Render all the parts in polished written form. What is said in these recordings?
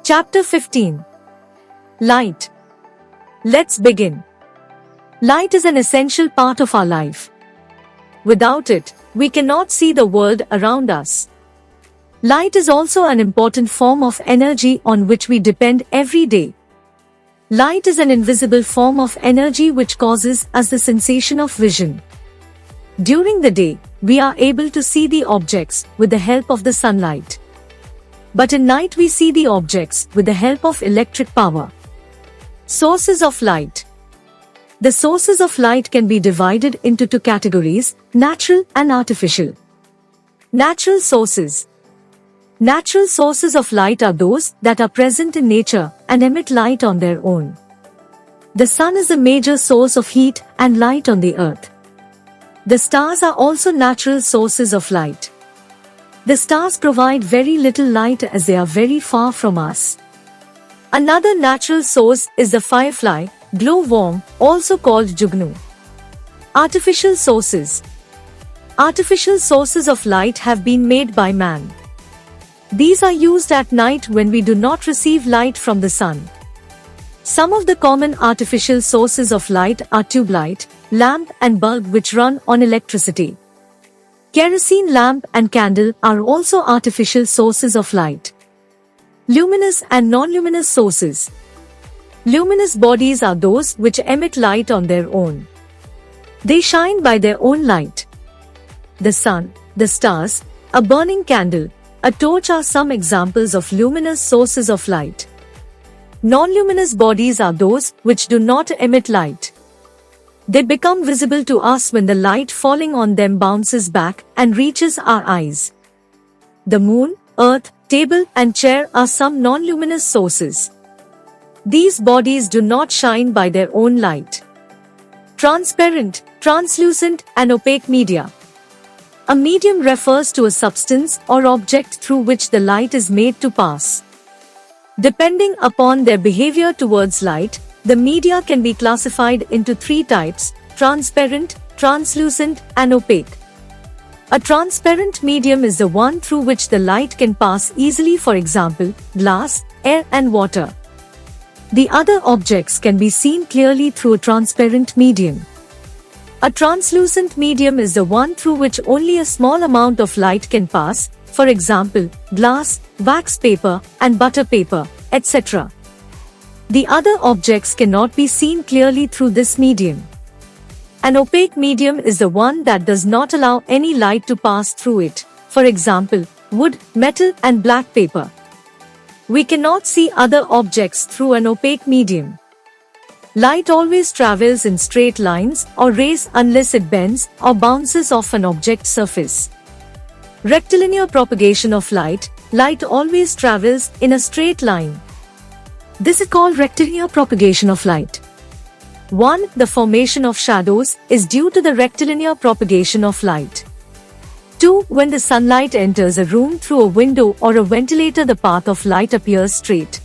Chapter 15. Light. Let's begin. Light is an essential part of our life. Without it, we cannot see the world around us. Light is also an important form of energy on which we depend every day. Light is an invisible form of energy which causes us the sensation of vision. During the day, we are able to see the objects with the help of the sunlight. But at night we see the objects with the help of electric power. Sources of light. The sources of light can be divided into two categories, natural and artificial. Natural sources. Natural sources of light are those that are present in nature and emit light on their own. The sun is a major source of heat and light on the earth. The stars are also natural sources of light. The stars provide very little light as they are very far from us. Another natural source is the firefly, glowworm, also called Jugnu. Artificial sources. Artificial sources of light have been made by man. These are used at night when we do not receive light from the sun. Some of the common artificial sources of light are tube light, lamp and bulb which run on electricity. Kerosene lamp and candle are also artificial sources of light. Luminous and non-luminous sources. Luminous bodies are those which emit light on their own. They shine by their own light. The sun, the stars, a burning candle, a torch are some examples of luminous sources of light. Non-luminous bodies are those which do not emit light. They become visible to us when the light falling on them bounces back and reaches our eyes. The moon, earth, table and chair are some non-luminous sources. These bodies do not shine by their own light. Transparent, translucent and opaque media. A medium refers to a substance or object through which the light is made to pass. Depending upon their behavior towards light, the media can be classified into three types: transparent, translucent, and opaque. A transparent medium is the one through which the light can pass easily, for example, glass, air, and water. The other objects can be seen clearly through a transparent medium. A translucent medium is the one through which only a small amount of light can pass, for example, glass, wax paper, and butter paper, etc. The other objects cannot be seen clearly through this medium. An opaque medium is the one that does not allow any light to pass through it, for example, wood, metal, and black paper. We cannot see other objects through an opaque medium. Light always travels in straight lines or rays unless it bends or bounces off an object surface. Rectilinear propagation of light. Light always travels in a straight line. This is called rectilinear propagation of light. 1. The formation of shadows is due to the rectilinear propagation of light. 2. When the sunlight enters a room through a window or a ventilator, the path of light appears straight.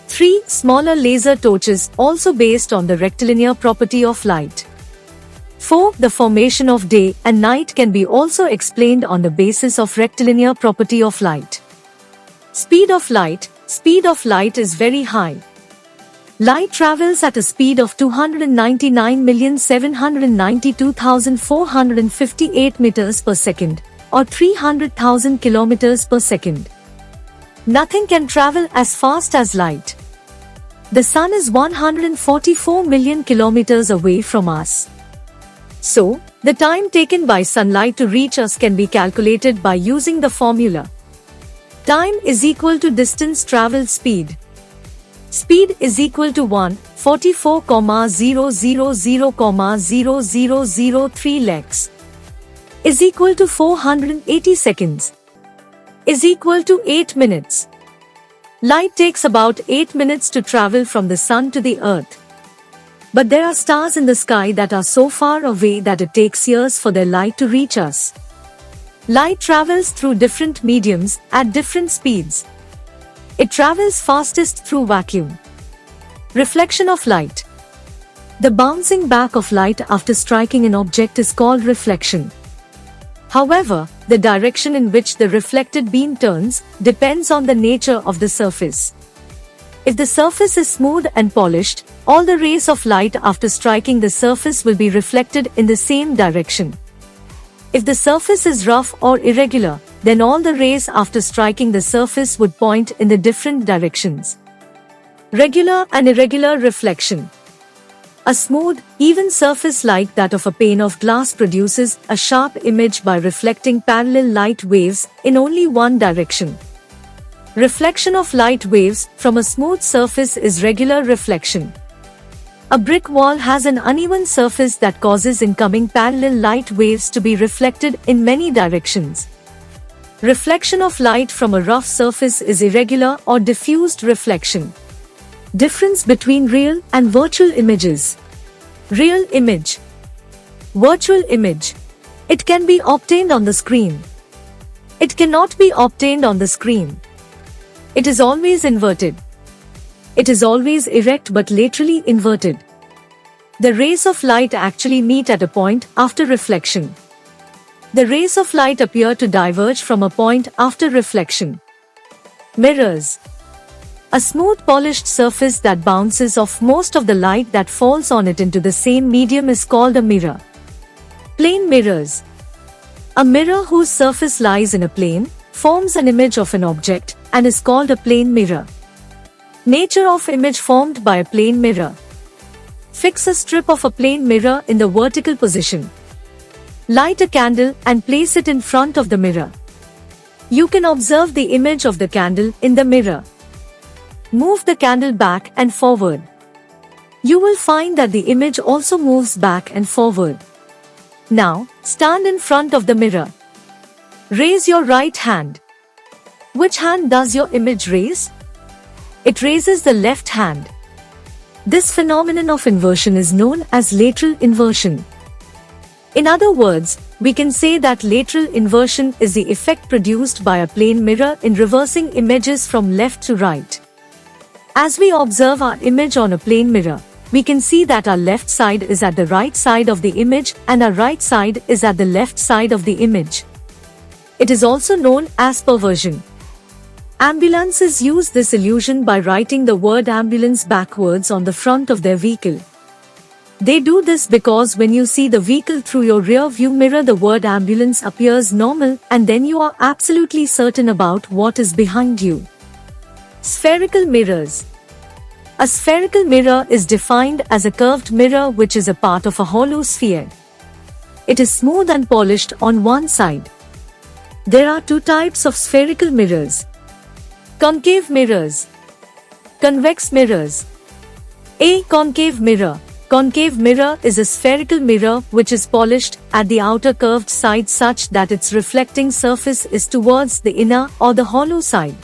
3. Smaller laser torches, also based on the rectilinear property of light. 4. The formation of day and night can be also explained on the basis of rectilinear property of light. Speed of light. Speed of light is very high. Light travels at a speed of 299,792,458 meters per second, or 300,000 kilometers per second. Nothing can travel as fast as light. The sun is 144 million kilometers away from us. So, the time taken by sunlight to reach us can be calculated by using the formula. Time is equal to distance traveled speed. Speed is equal to 144,000,0003 lakhs is equal to 480 seconds is equal to 8 minutes. Light takes about 8 minutes to travel from the sun to the earth. But there are stars in the sky that are so far away that it takes years for their light to reach us. Light travels through different mediums at different speeds. It travels fastest through vacuum. Reflection of light. The bouncing back of light after striking an object is called reflection. However, the direction in which the reflected beam turns depends on the nature of the surface. If the surface is smooth and polished, all the rays of light after striking the surface will be reflected in the same direction. If the surface is rough or irregular, then all the rays after striking the surface would point in the different directions. Regular and irregular reflection. A smooth, even surface like that of a pane of glass produces a sharp image by reflecting parallel light waves in only one direction. Reflection of light waves from a smooth surface is regular reflection. A brick wall has an uneven surface that causes incoming parallel light waves to be reflected in many directions. Reflection of light from a rough surface is irregular or diffused reflection. Difference between real and virtual images. Real image. Virtual image. It can be obtained on the screen. It cannot be obtained on the screen. It is always inverted. It is always erect but laterally inverted. The rays of light actually meet at a point after reflection. The rays of light appear to diverge from a point after reflection. Mirrors. A smooth polished surface that bounces off most of the light that falls on it into the same medium is called a mirror. Plane mirrors. A mirror whose surface lies in a plane forms an image of an object and is called a plane mirror. Nature of image formed by a plane mirror. Fix a strip of a plane mirror in the vertical position. Light a candle and place it in front of the mirror. You can observe the image of the candle in the mirror. Move the candle back and forward. You will find that the image also moves back and forward. Now, stand in front of the mirror. Raise your right hand. Which hand does your image raise? It raises the left hand. This phenomenon of inversion is known as lateral inversion. In other words, we can say that lateral inversion is the effect produced by a plane mirror in reversing images from left to right. As we observe our image on a plane mirror, we can see that our left side is at the right side of the image and our right side is at the left side of the image. It is also known as perversion. Ambulances use this illusion by writing the word ambulance backwards on the front of their vehicle. They do this because when you see the vehicle through your rear view mirror, the word ambulance appears normal and then you are absolutely certain about what is behind you. Spherical mirrors. A spherical mirror is defined as a curved mirror which is a part of a hollow sphere. It is smooth and polished on one side. There are two types of spherical mirrors. Concave mirrors. Convex mirrors. A concave mirror. Concave mirror is a spherical mirror which is polished at the outer curved side such that its reflecting surface is towards the inner or the hollow side.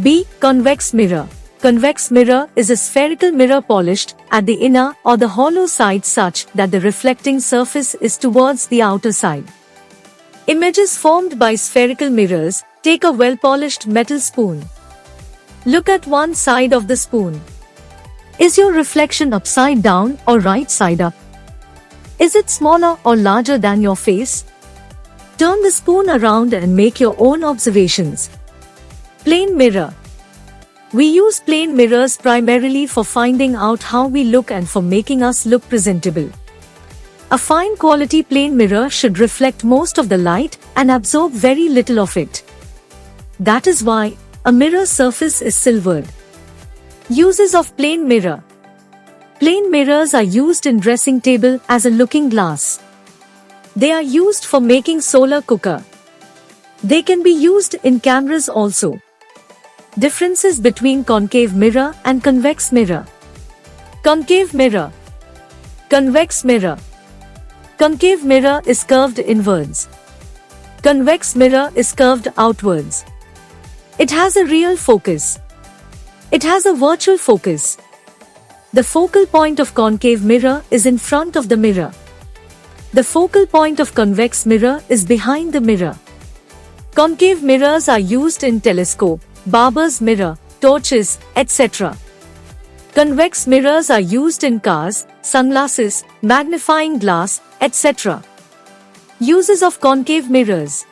B. Convex mirror. Convex mirror is a spherical mirror polished at the inner or the hollow side such that the reflecting surface is towards the outer side. Images formed by spherical mirrors. Take a well-polished metal spoon. Look at one side of the spoon. Is your reflection upside down or right side up? Is it smaller or larger than your face? Turn the spoon around and make your own observations. Plane mirror. We use plane mirrors primarily for finding out how we look and for making us look presentable. A fine quality plane mirror should reflect most of the light and absorb very little of it. That is why a mirror surface is silvered. Uses of plane mirror. Plane mirrors are used in dressing table as a looking glass. They are used for making solar cooker. They can be used in cameras also. Differences between concave mirror and convex mirror. Concave mirror. Convex mirror. Concave mirror is curved inwards. Convex mirror is curved outwards. It has a real focus. It has a virtual focus. The focal point of concave mirror is in front of the mirror. The focal point of convex mirror is behind the mirror. Concave mirrors are used in telescope, barber's mirror, torches, etc. Convex mirrors are used in cars, sunglasses, magnifying glass, etc. Uses of concave mirrors.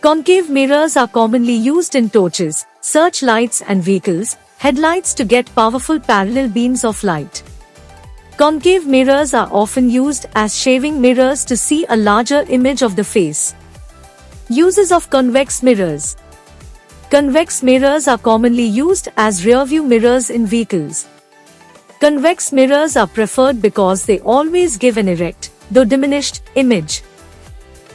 Concave mirrors are commonly used in torches, searchlights and vehicles, headlights to get powerful parallel beams of light. Concave mirrors are often used as shaving mirrors to see a larger image of the face. Uses of convex mirrors. Convex mirrors are commonly used as rearview mirrors in vehicles. Convex mirrors are preferred because they always give an erect, though diminished, image.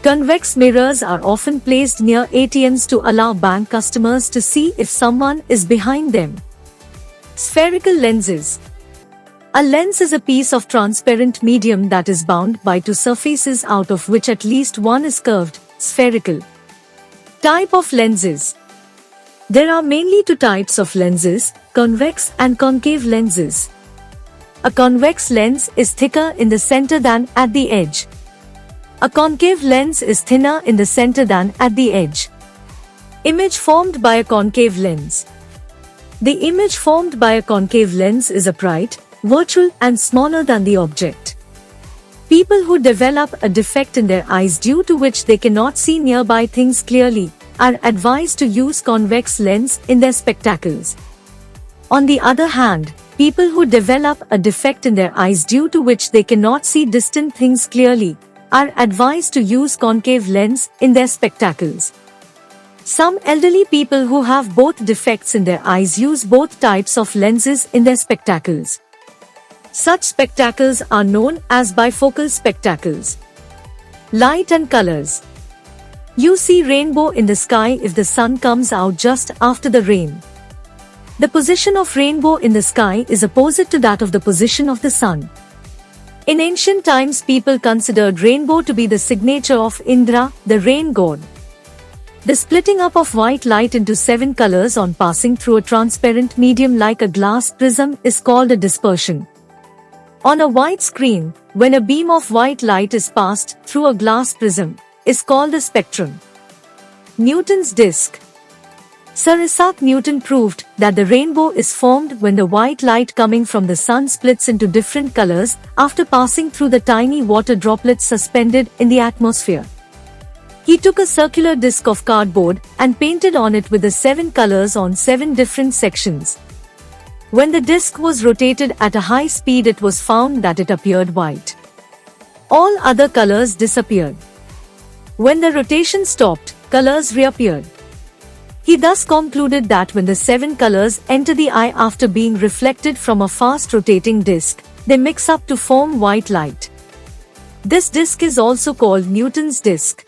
Convex mirrors are often placed near ATMs to allow bank customers to see if someone is behind them. Spherical lenses. A lens is a piece of transparent medium that is bound by two surfaces out of which at least one is curved, spherical. Type of lenses. There are mainly two types of lenses, convex and concave lenses. A convex lens is thicker in the center than at the edge. A concave lens is thinner in the center than at the edge. Image formed by a concave lens. The image formed by a concave lens is upright, virtual and smaller than the object. People who develop a defect in their eyes due to which they cannot see nearby things clearly are advised to use convex lens in their spectacles. On the other hand, people who develop a defect in their eyes due to which they cannot see distant things clearly are advised to use concave lens in their spectacles. Some elderly people who have both defects in their eyes use both types of lenses in their spectacles. Such spectacles are known as bifocal spectacles. Light and colors. You see rainbow in the sky if the sun comes out just after the rain. The position of rainbow in the sky is opposite to that of the position of the sun. In ancient times, people considered rainbow to be the signature of Indra, the rain god. The splitting up of white light into 7 colors on passing through a transparent medium like a glass prism is called a dispersion. On a white screen, when a beam of white light is passed through a glass prism, is called a spectrum. Newton's disk. Sir Isaac Newton proved that the rainbow is formed when the white light coming from the sun splits into different colors after passing through the tiny water droplets suspended in the atmosphere. He took a circular disc of cardboard and painted on it with the 7 colors on 7 different sections. When the disc was rotated at a high speed, it was found that it appeared white. All other colors disappeared. When the rotation stopped, colors reappeared. He thus concluded that when the 7 colors enter the eye after being reflected from a fast rotating disc, they mix up to form white light. This disc is also called Newton's disk.